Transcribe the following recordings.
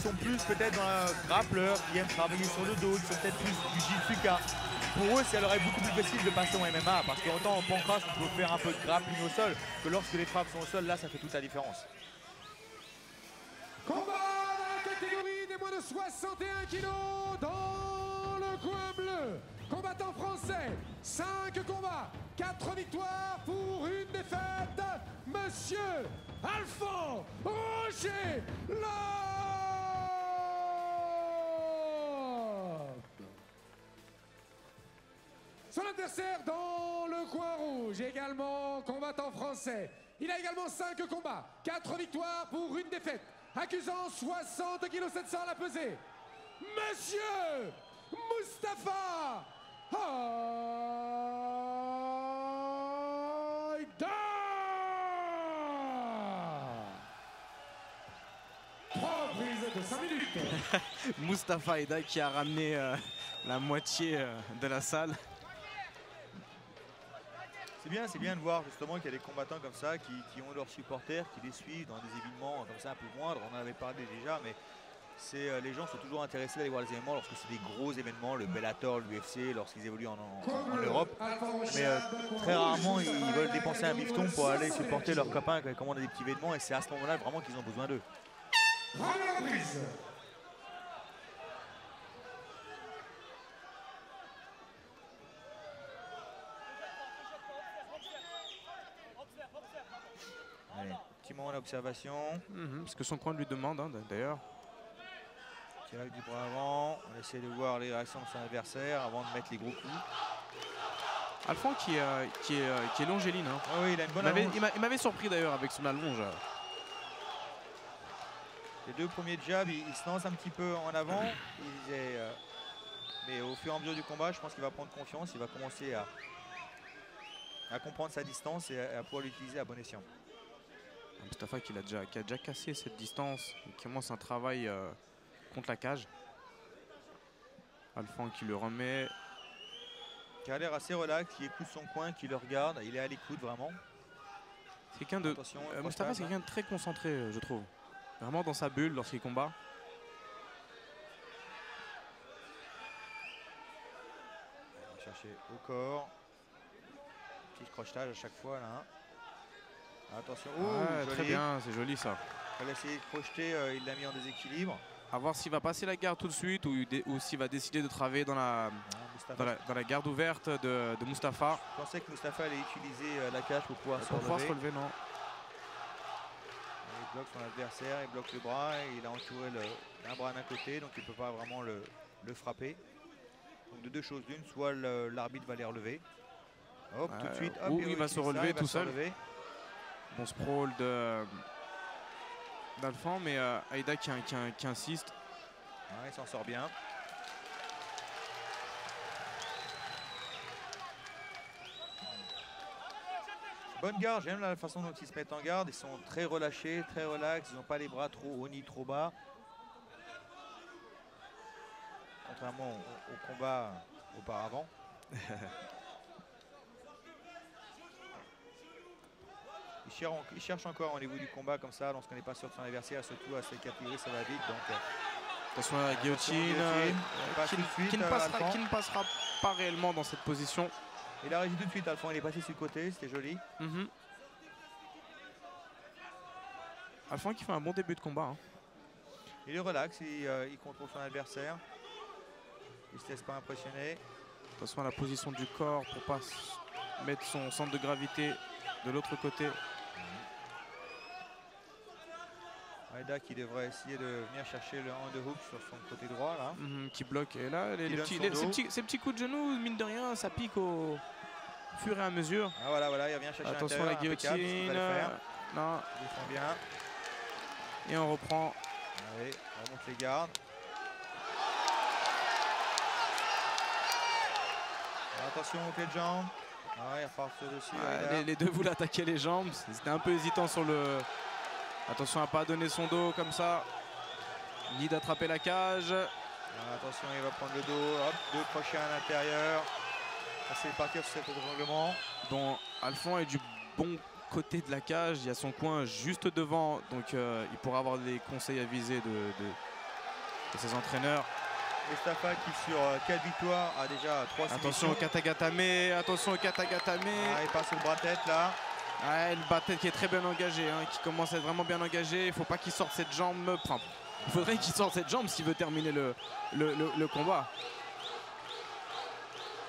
sont plus peut-être dans la grappleur, qui aiment travailler sur le dos, qui sont peut-être plus du Jiu-Jitsu. Pour eux, ça leur est beaucoup plus facile de passer au MMA parce qu'autant en pancrace, on peut faire un peu de grappling au sol que lorsque les frappes sont au sol, là, ça fait toute la différence. Combat dans la catégorie des moins de 61 kilos dans le coin bleu. Combattant français, 5 combats, 4 victoires pour une défaite. Monsieur Alphonse Roger Lop. Son adversaire dans le coin rouge, également combattant français. Il a également 5 combats, 4 victoires pour une défaite. Accusant 60 kg 700 à la pesée. Monsieur Moustapha Haïdar. 3 prises de 5 minutes. Moustapha Haïdar qui a ramené la moitié de la salle. C'est bien de voir justement qu'il y a des combattants comme ça qui ont leurs supporters, qui les suivent dans des événements comme ça un peu moindres. On en avait parlé déjà, mais les gens sont toujours intéressés d'aller voir les événements lorsque c'est des gros événements, le Bellator, l'UFC, lorsqu'ils évoluent en Europe. Mais très rarement, ils veulent dépenser un bifton pour aller supporter leurs copains qui commandent des petits événements et c'est à ce moment-là vraiment qu'ils ont besoin d'eux. Allez, petit moment d'observation. Ce que son coin lui demande hein, d'ailleurs. Petit avec du bras avant. On essaie de voir les réactions de son adversaire avant de mettre les gros coups. Alphonse qui est longéline. Hein. Ah oui, il a une bonne allonge. Il m'avait surpris d'ailleurs avec son allonge. Les 2 premiers jabs, il se lance un petit peu en avant. Mais au fur et à mesure du combat, je pense qu'il va prendre confiance. Il va commencer à comprendre sa distance et à pouvoir l'utiliser à bon escient. Moustapha qui a déjà cassé cette distance, il commence un travail contre la cage. Alphonse qui le remet. Qui a l'air assez relax, qui écoute son coin, qui le regarde, il est à l'écoute vraiment. Moustapha c'est quelqu'un de très concentré je trouve. Vraiment dans sa bulle lorsqu'il combat. On va chercher au corps. Petit crochetage à chaque fois là. Attention, très bien, c'est joli ça. Il va essayer de projeter, il l'a mis en déséquilibre. A voir s'il va passer la garde tout de suite ou s'il va décider de travailler dans la garde ouverte de Moustapha. Je pensais que Moustapha allait utiliser la cage pour pouvoir se relever. Non. Il bloque son adversaire, il bloque le bras, et il a entouré un bras d'un côté, donc il ne peut pas vraiment le frapper. Donc de 2 choses d'une, soit l'arbitre va les relever. Hop, tout de suite, hop, il va se relever tout seul. Bon sprawl d'Alphonse, mais Haïdar qui insiste. Ouais, il s'en sort bien. Bonne garde, j'aime la façon dont ils se mettent en garde. Ils sont très relâchés, très relax. Ils n'ont pas les bras trop hauts ni trop bas. Contrairement au combat auparavant. Il cherche encore au niveau du combat comme ça, lorsqu'on n'est pas sûr de son adversaire, surtout à cette catégorie, ça va vite. Donc, attention à la guillotine, qui ne passera pas réellement dans cette position. Il a réagi tout de suite, Alphonse, il est passé sur le côté, c'était joli. Alphonse qui fait un bon début de combat. Hein. Il est relax, il contrôle son adversaire. Il ne se laisse pas impressionner. Attention à la position du corps pour ne pas mettre son centre de gravité de l'autre côté. Haïdar qui devrait essayer de venir chercher le underhook sur son côté droit là. Qui bloque. Et là, ces petits coups de genoux, mine de rien, ça pique au fur et à mesure. Ah voilà, il revient chercher. Attention à la guillotine. Non. Ils font bien. Et on reprend. Allez, on remonte les gardes. Attention au pied de jambe. Il repart dessus. Les deux voulaient attaquer les jambes. C'était un peu hésitant sur le. Attention à ne pas donner son dos comme ça. Ni d'attraper la cage. Attention, il va prendre le dos. Hop, 2 crochets à l'intérieur. C'est partir sur cet étranglement. Bon, Alphonse est du bon côté de la cage. Il y a son coin juste devant. Donc il pourra avoir des conseils à viser de ses entraîneurs. Mustafa qui sur 4 victoires a déjà 3 Attention au soumissions. Katagatame, attention au Katagatame. Ah, il passe sur le bras-tête là. Ouais, le bas-tête qui est très bien engagé, hein, qui commence à être vraiment bien engagé. Il ne faut pas qu'il sorte cette jambe. Enfin, il faudrait qu'il sorte cette jambe s'il veut terminer le combat.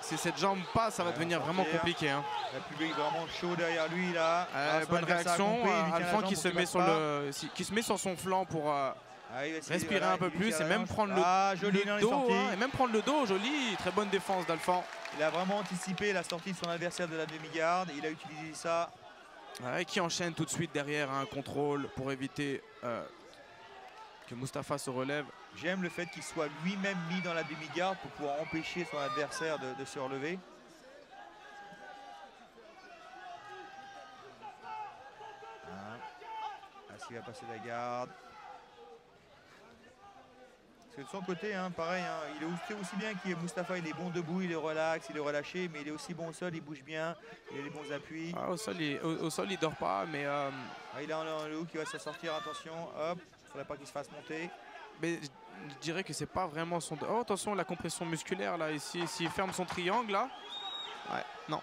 Si cette jambe passe, ça va devenir vraiment compliqué. Hein. Le public vraiment chaud derrière lui là. Bonne réaction. Alphan qui se met sur son flanc pour respirer un peu plus et même prendre le dos. Et même prendre le dos, joli. Très bonne défense d'Alphan. Il a vraiment anticipé la sortie de son adversaire de la demi-garde. Il a utilisé ça. Ouais, qui enchaîne tout de suite derrière un contrôle pour éviter que Mustafa se relève. J'aime le fait qu'il soit lui-même mis dans la demi-garde pour pouvoir empêcher son adversaire de se relever. S'il va passer la garde. Parce que de son côté, hein, pareil, hein, il est aussi bien qu'il est Mustafa, il est bon debout, il est relax, il est relâché, mais il est aussi bon au sol, il bouge bien, il a les bons appuis. Au sol, il dort pas, mais... il a le hook qui va se sortir, attention, hop, il ne faudrait pas qu'il se fasse monter. Mais je dirais que c'est pas vraiment son... Oh, attention, la compression musculaire, là, ici, s'il ferme son triangle, là... Ouais, non.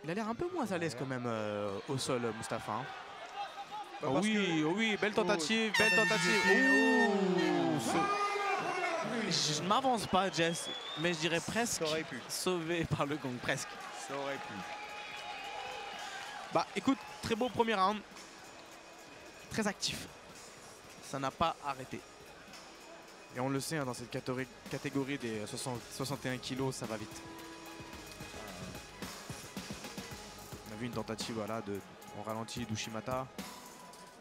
Il a l'air un peu moins à l'aise quand même au sol, Mustafa. Hein. Oh oui, belle tentative, belle tentative. Je ne m'avance pas, Jess, mais je dirais presque sauvé par le gong, presque. Ça aurait pu. Bah écoute, très beau premier round. Très actif. Ça n'a pas arrêté. Et on le sait, hein, dans cette catégorie des 61 kilos, ça va vite. On a vu une tentative voilà, en ralenti d'Ushimata.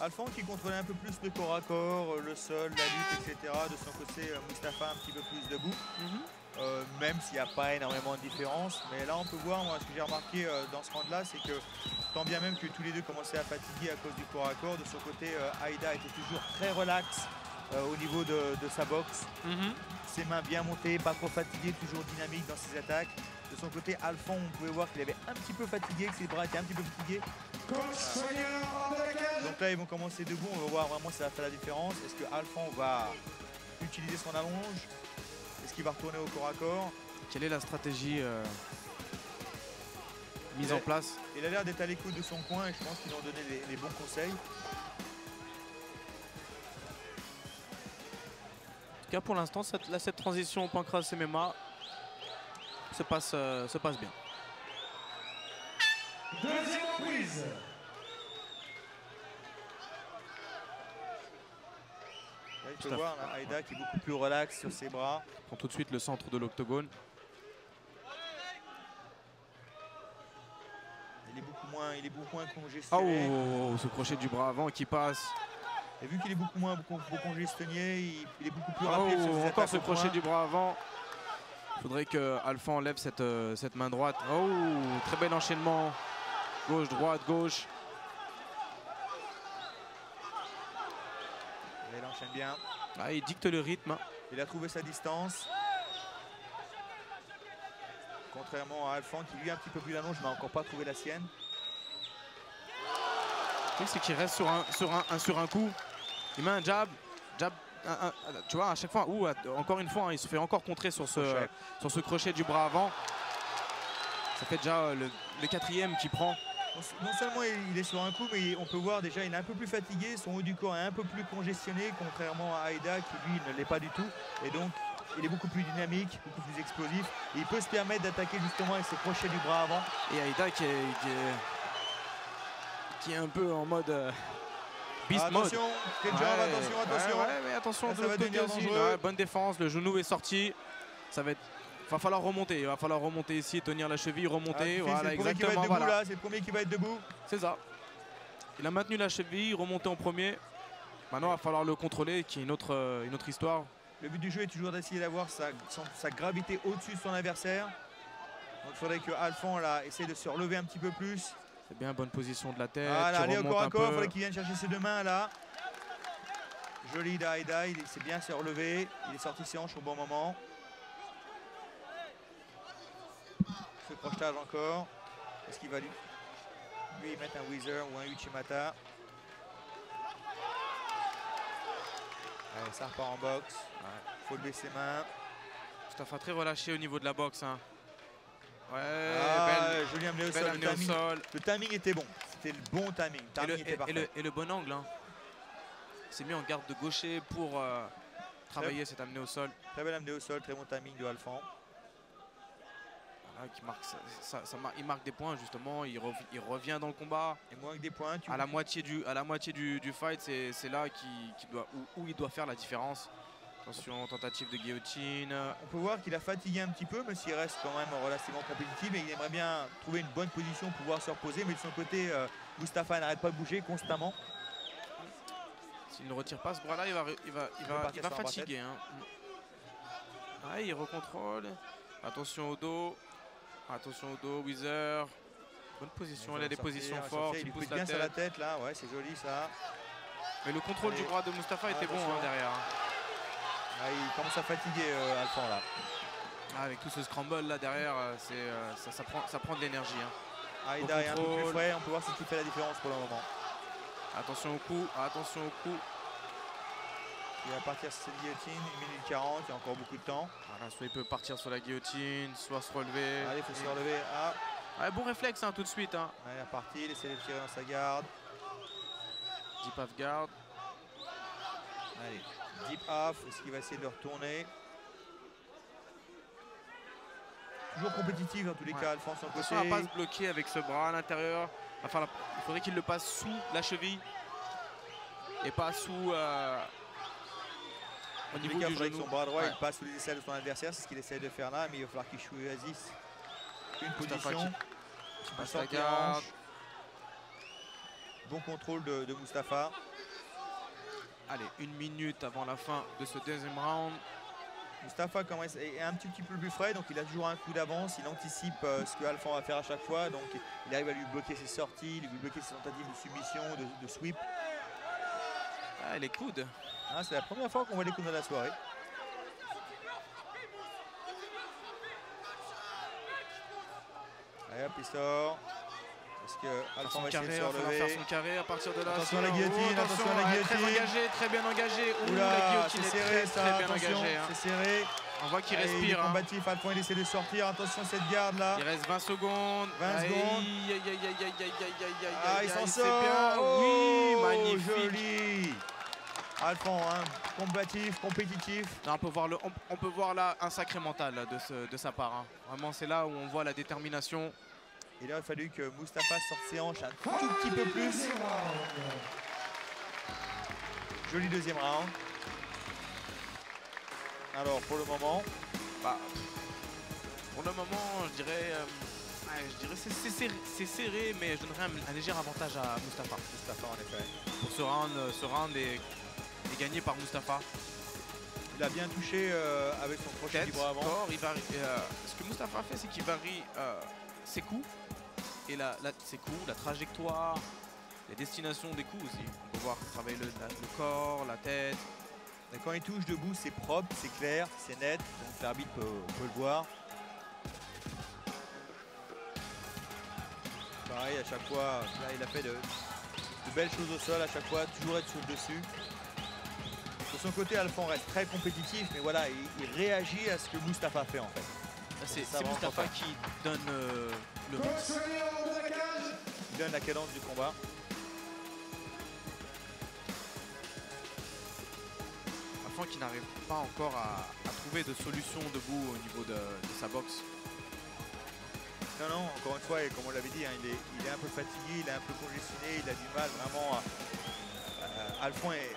Alphan qui contrôlait un peu plus le corps à corps, le sol, la lutte, etc. De son côté, Mustafa un petit peu plus debout. Même s'il n'y a pas énormément de différence. Mais là, on peut voir, moi, ce que j'ai remarqué dans ce round-là, c'est que tant bien même que tous les deux commençaient à fatiguer à cause du corps à corps, de son côté, Aïda était toujours très relax au niveau de sa boxe. Ses mains bien montées, pas trop fatigué, toujours dynamique dans ses attaques. De son côté, Alphan, on pouvait voir qu'il avait un petit peu fatigué, que ses bras étaient un petit peu fatigués. Donc là, ils vont commencer debout. On va voir vraiment si ça va faire la différence. Est-ce que Alphan va utiliser son allonge? Est-ce qu'il va retourner au corps à corps? Quelle est la stratégie mise en place? Il a l'air d'être à l'écoute de son coin et je pense qu'ils ont donné les bons conseils. En tout cas, pour l'instant, cette transition Pancras MMA se passe bien. Deuxième reprise. Là, il peut voir là, Aïda qui est beaucoup plus relax sur ses bras. Prend tout de suite le centre de l'octogone. Il est beaucoup moins congestionné. Oh, ce crochet du bras avant qui passe. Et vu qu'il est beaucoup moins congestionné, il est beaucoup plus rapide sur ses encore attaques ce au crochet point. du bras avant. Il faudrait que Alphan enlève cette main droite. Oh, très bel enchaînement. Gauche, droite, gauche. Et il enchaîne bien. Ah, il dicte le rythme. Il a trouvé sa distance. Contrairement à Alphan qui lui a un petit peu plus l'allonge, mais n'a encore pas trouvé la sienne. Le truc, c'est qu'il reste sur un coup. Il met un jab. Tu vois, à chaque fois, encore une fois, hein, il se fait encore contrer sur ce crochet du bras avant. Ça fait déjà le quatrième qu'il prend. Non seulement il est sur un coup, mais on peut voir déjà il est un peu plus fatigué, son haut du corps est un peu plus congestionné, contrairement à Aïda qui lui ne l'est pas du tout. Et donc il est beaucoup plus dynamique, beaucoup plus explosif. Et il peut se permettre d'attaquer justement avec ses crochets du bras avant. Et Aïda qui est un peu en mode beast mode. Attention, attention. Ouais, mais attention là, de ça va l'autre côté devenir aussi. dangereux. Ouais, bonne défense, le genou est sorti. Ça va être... Va falloir remonter, il va falloir remonter ici, tenir la cheville, remonter. Voilà, c'est le premier qui va être debout là, c'est le premier qui va être debout. C'est ça. Il a maintenu la cheville, remonté en premier. Maintenant, il va falloir le contrôler, qui est une autre histoire. Le but du jeu est toujours d'essayer d'avoir sa gravité au-dessus de son adversaire. Donc il faudrait que Alphan là essaye de se relever un petit peu plus. C'est bien, bonne position de la tête. Voilà, allez au corps à corps, il faudrait peu. qu'il vienne chercher ses deux mains là. Joli d'Aïda, il s'est bien se relever. Il est sorti ses hanches au bon moment. Ce crochetage encore. Est-ce qu'il va lui mettre un Wheezer ou un Uchimata? Allez, ça repart en boxe. Faut lever ses mains. Mustafa très relâché au niveau de la boxe. Hein. Ouais, joli amené au belle sol. amenée au sol. Le timing était bon. C'était le bon timing. Et le bon angle. Hein. Il s'est mis en garde de gaucher pour travailler cette amenée au sol. Très belle amenée au sol, très bon timing de Alphand. Voilà, il marque des points justement, il revient dans le combat. Et moins que des points. À la moitié du fight, c'est là où il doit faire la différence. Attention, tentative de guillotine. On peut voir qu'il a fatigué un petit peu, mais s'il reste quand même relativement compétitif. Et il aimerait bien trouver une bonne position pour pouvoir se reposer. Mais de son côté, Mustafa n'arrête pas de bouger constamment. S'il ne retire pas ce bras-là, il va fatiguer. Hein. Ah, il recontrôle. Attention au dos. Attention au dos, Wheezer. Bonne position, il a des positions fortes. Il pousse bien sur la tête là, ouais, c'est joli ça. Mais le contrôle du bras de Mustafa était bon hein, derrière. Ah, il commence à fatiguer Alphand là. Ah, avec tout ce scramble là derrière, ça prend de l'énergie. Hein. Ah, il est un peu plus frais, on peut voir ce qui fait la différence pour le moment. Attention au coup, attention au coup. Il va partir sur cette guillotine, 1 minute 40, il y a encore beaucoup de temps. Voilà, soit il peut partir sur la guillotine, soit se relever. Allez, il faut se relever. Ah. Ouais, bon réflexe hein, tout de suite. Hein. Allez, il est reparti, il essaie de tirer dans sa garde. Deep half guard. Allez, deep half, est-ce qu'il va essayer de le retourner? Toujours compétitif dans tous les cas, Alphand son côté. Attention à ne pas se bloquer avec ce bras à l'intérieur. Enfin, il faudrait qu'il le passe sous la cheville et pas sous au niveau du genou. Son bras droit, il passe sous les aisselles de son adversaire, c'est ce qu'il essaie de faire là, mais il va falloir qu'il choisisse une position. Qui passe la garde. Bon contrôle de Mustafa. Allez, 1 minute avant la fin de ce deuxième round. Mustafa est un petit peu plus frais, donc il a toujours un coup d'avance. Il anticipe ce que Alphand va faire à chaque fois, donc il arrive à lui bloquer ses sorties, lui bloquer ses tentatives de submission, de sweep. Ah, les coudes. Ah, c'est la première fois qu'on voit les coudes de la soirée. Allez hop, il sort. Est-ce que Alphand va essayer de se relever? Faire son carré à partir de là. Attention à la guillotine, attention à la guillotine. Très engagé, très bien engagé. Oula, la guillotine c'est serré, très bien engagée. Hein. C'est serré. On voit qu'il respire. Il est combatif, Alphand il essaie de sortir. Attention à cette garde là. Il reste 20 secondes. 20 secondes. Ah, il s'en sort. Oui, magnifique. Joli. Alphand, hein, combatif, compétitif. Non, on peut voir là un sacré mental de sa part. Hein. Vraiment, c'est là où on voit la détermination. Et là, il a fallu que Mustafa sorte ses hanches un tout petit peu plus. Joli deuxième round. Alors, pour le moment, je dirais c'est serré, mais je donnerais un léger avantage à Mustafa. Mustafa, en effet. Pour ce round est gagné par Mustafa. Il a bien touché avec son crochet du bras avant. Ce que Mustafa fait, c'est qu'il varie ses coups et la trajectoire, les destinations des coups aussi. On peut voir travailler le corps, la tête. Et quand il touche debout, c'est propre, c'est clair, c'est net, donc l'arbitre peut le voir. Pareil, à chaque fois, là il a fait de belles choses au sol, à chaque fois, toujours être sur le dessus. De son côté, Alphand reste très compétitif, mais voilà, il réagit à ce que Mustafa fait en fait. C'est Mustafa qui donne le max. Il donne la cadence du combat. Alphand qui n'arrive pas encore à trouver de solution debout au niveau de sa boxe. Non, encore une fois, et comme on l'avait dit, hein, il est un peu fatigué, il est un peu congestionné, il a du mal vraiment à Alphand et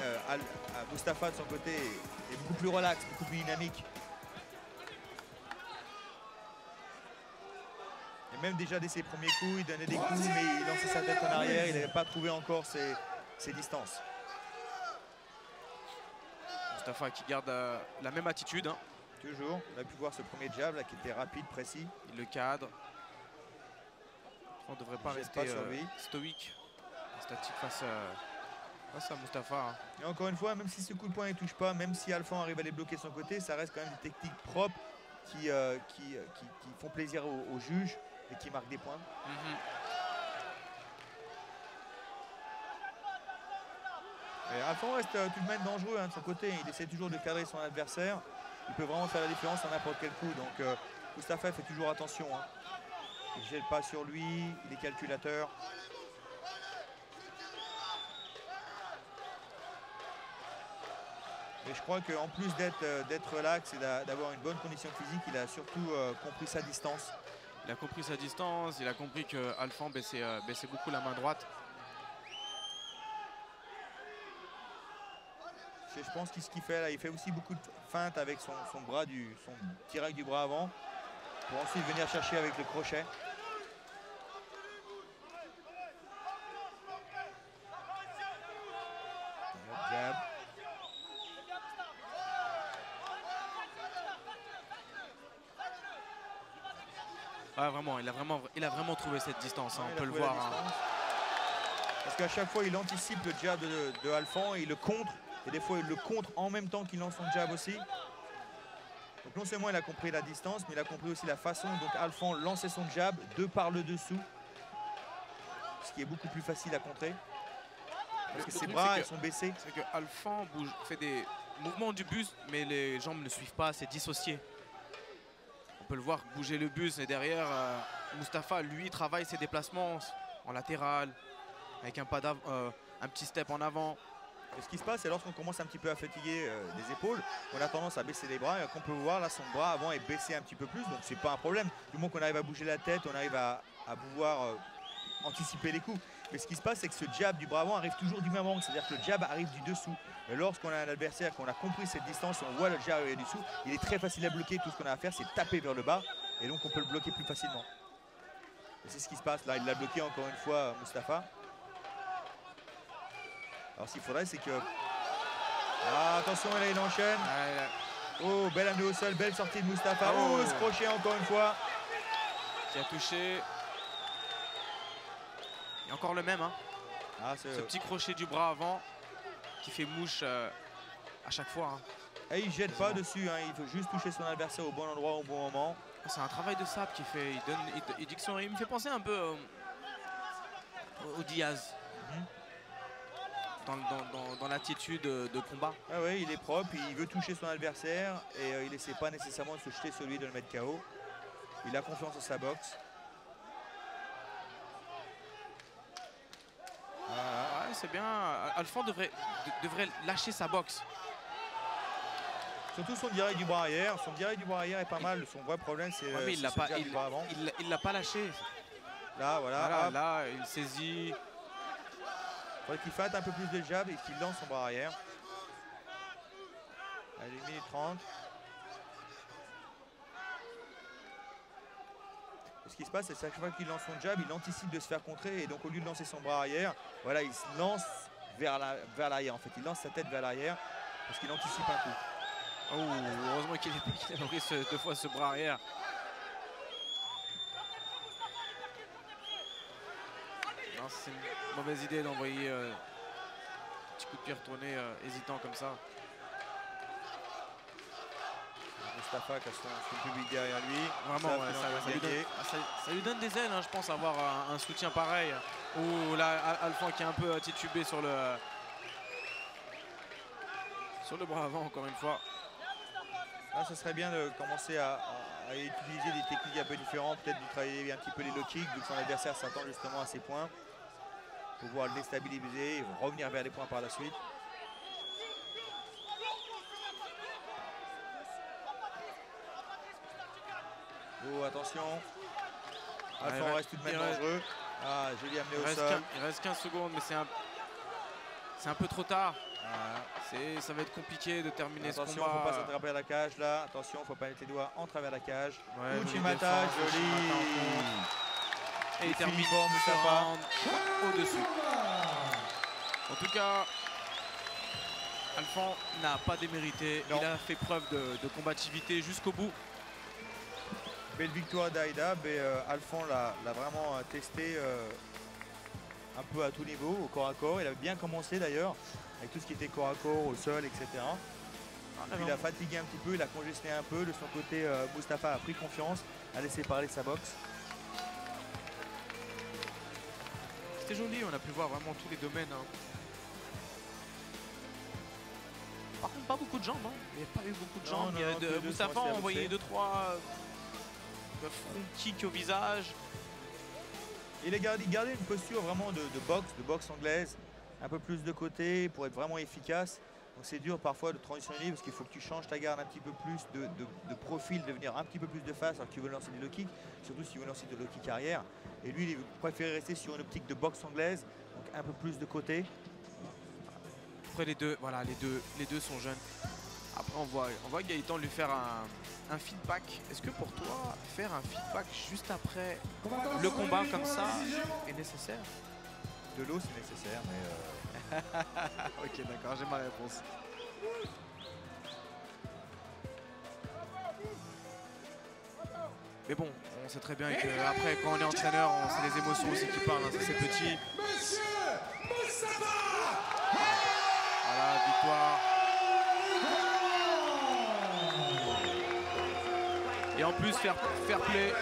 Mustafa de son côté est beaucoup plus relax, beaucoup plus dynamique. Et même déjà dès ses premiers coups, il donnait des coups, mais il lançait sa tête en arrière, il n'avait pas trouvé encore ses distances. Mustafa qui garde la même attitude. Hein. Toujours, on a pu voir ce premier jab là, qui était rapide, précis. Il le cadre. On ne devrait pas rester stoïque, statique face à Mustafa. Hein. Et encore une fois, même si ce coup de poing ne touche pas, même si Alphand arrive à les bloquer de son côté, ça reste quand même des techniques propres qui font plaisir aux juges et qui marquent des points. Et Alphand reste tout de même dangereux de son côté. Il essaie toujours de cadrer son adversaire. Il peut vraiment faire la différence à n'importe quel coup. Donc Mustapha fait toujours attention. Il ne gèle pas sur lui, il est calculateur. Et je crois qu'en plus d'être relax et d'avoir une bonne condition physique, il a surtout compris sa distance. Il a compris sa distance, il a compris que Alphand baissait beaucoup la main droite. Je pense qu'il ce qu'il fait là, il fait aussi beaucoup de feintes avec son direct du bras avant pour ensuite venir chercher avec le crochet. Jab. Ouais, vraiment, il a vraiment trouvé cette distance, on peut le voir. Parce qu'à chaque fois, il anticipe le jab de Alphand et il le contre. Et des fois, il le contre en même temps qu'il lance son jab aussi. Donc non seulement il a compris la distance, mais il a compris aussi la façon dont Alphand lançait son jab de par le dessous. Ce qui est beaucoup plus facile à contrer. Parce que ses bras sont baissés. C'est que Alphand fait des mouvements du buste, mais les jambes ne suivent pas, c'est dissocié. On peut le voir bouger le buste et derrière, Mustapha, lui, travaille ses déplacements en latéral, avec un petit step en avant. Et ce qui se passe, c'est lorsqu'on commence un petit peu à fatiguer des épaules, on a tendance à baisser les bras et qu'on peut voir là son bras avant est baissé un petit peu plus, donc c'est pas un problème. Du moment qu'on arrive à bouger la tête, on arrive à pouvoir anticiper les coups. Mais ce qui se passe, c'est que ce jab du bras avant arrive toujours du même angle, c'est-à-dire que le jab arrive du dessous. Mais lorsqu'on a un adversaire, qu'on a compris cette distance, on voit le jab arriver du dessous, il est très facile à bloquer. Tout ce qu'on a à faire, c'est taper vers le bas et donc on peut le bloquer plus facilement. Et c'est ce qui se passe là, il l'a bloqué encore une fois, Mustapha. Alors s'il faudrait, c'est que... Ah, attention, là, il enchaîne. Oh, belle amenée au sol, belle sortie de Mustapha. Oh, ce crochet encore une fois. Qui a touché. Et encore le même. Ce petit crochet du bras avant qui fait mouche à chaque fois. Et il ne jette pas dessus, il faut juste toucher son adversaire au bon endroit, au bon moment. C'est un travail de sabre qu'il fait. Il dit que il me fait penser un peu au Diaz. Dans l'attitude de combat. Ah oui, il est propre, il veut toucher son adversaire et il n'essaie pas nécessairement de se jeter sur lui, de le mettre KO. Il a confiance en sa boxe. Ouais, c'est bien. Alphand devrait lâcher sa boxe. Surtout son direct du bras arrière. Son direct du bras arrière est pas mal. Son vrai problème, c'est il l'a pas lâché. Là, voilà. Là, il saisit. Il faudrait qu'il fasse un peu plus de jab et qu'il lance son bras arrière. Allez, 1 minute 30. Ce qui se passe, c'est que chaque fois qu'il lance son jab, il anticipe de se faire contrer. Et donc, au lieu de lancer son bras arrière, voilà, il se lance vers l'arrière. En fait, il lance sa tête vers l'arrière parce qu'il anticipe un coup. Oh, heureusement qu'il a pris deux fois ce bras arrière. C'est une mauvaise idée d'envoyer un petit coup de pied retourné hésitant comme ça. Mustapha qui a son public derrière lui. Vraiment, ça lui donne des ailes, je pense, avoir un soutien pareil. Ou là, Alphand qui est un peu titubé sur le bras avant, encore une fois. Là, ce serait bien de commencer à utiliser des techniques un peu différentes, peut-être de travailler un petit peu les low kicks, vu que son adversaire s'attend justement à ses points. Pouvoir le déstabiliser et revenir vers les points par la suite. Oh, attention. Alphand reste tout de même dangereux. Ah, joli amené au sol. Il reste 15 secondes, mais c'est un peu trop tard. Voilà. Ça va être compliqué de terminer ce combat. Attention, il ne faut pas s'attraper à la cage là. Attention, il ne faut pas mettre les doigts en travers de la cage. Ouais, Uchimata, joli. Et il termine au-dessus. En tout cas, Alphand n'a pas démérité. Non. Il a fait preuve de combativité jusqu'au bout. Belle victoire d'Aïda, mais Alphand l'a vraiment testé un peu à tout niveau, au corps à corps. Il avait bien commencé d'ailleurs, avec tout ce qui était corps à corps, au sol, etc. Puis il a fatigué un petit peu, il a congestionné un peu. De son côté, Mustapha a pris confiance, a laissé parler sa boxe. C'était joli, on a pu voir vraiment tous les domaines. Par contre, pas beaucoup de jambes. Hein. Il n'y a pas eu beaucoup de Non, jambes. non, Il y a non, que les deux Moustapha sont assez a envoyé avancés. 2-3 front kick au visage. Il gardait une posture vraiment de boxe anglaise, un peu plus de côté pour être vraiment efficace. Donc c'est dur parfois de transitionner parce qu'il faut que tu changes ta garde un petit peu plus de profil, de venir un petit peu plus de face alors que tu veux lancer des low kicks, surtout si tu veux lancer des low kicks arrière. Et lui, il préférait rester sur une optique de boxe anglaise, donc un peu plus de côté. Après les deux, voilà, les deux sont jeunes. Après on voit Gaëtan lui faire un feedback. Est-ce que pour toi, faire un feedback juste après le combat comme ça est nécessaire? De l'eau, c'est nécessaire, mais Ok, d'accord, j'ai ma réponse. Mais bon, on sait très bien qu'après, quand on est entraîneur, c'est les émotions aussi qui parlent. Hein, ça, c'est petit. Monsieur Moustapha. Voilà, victoire. Et en plus, fair play.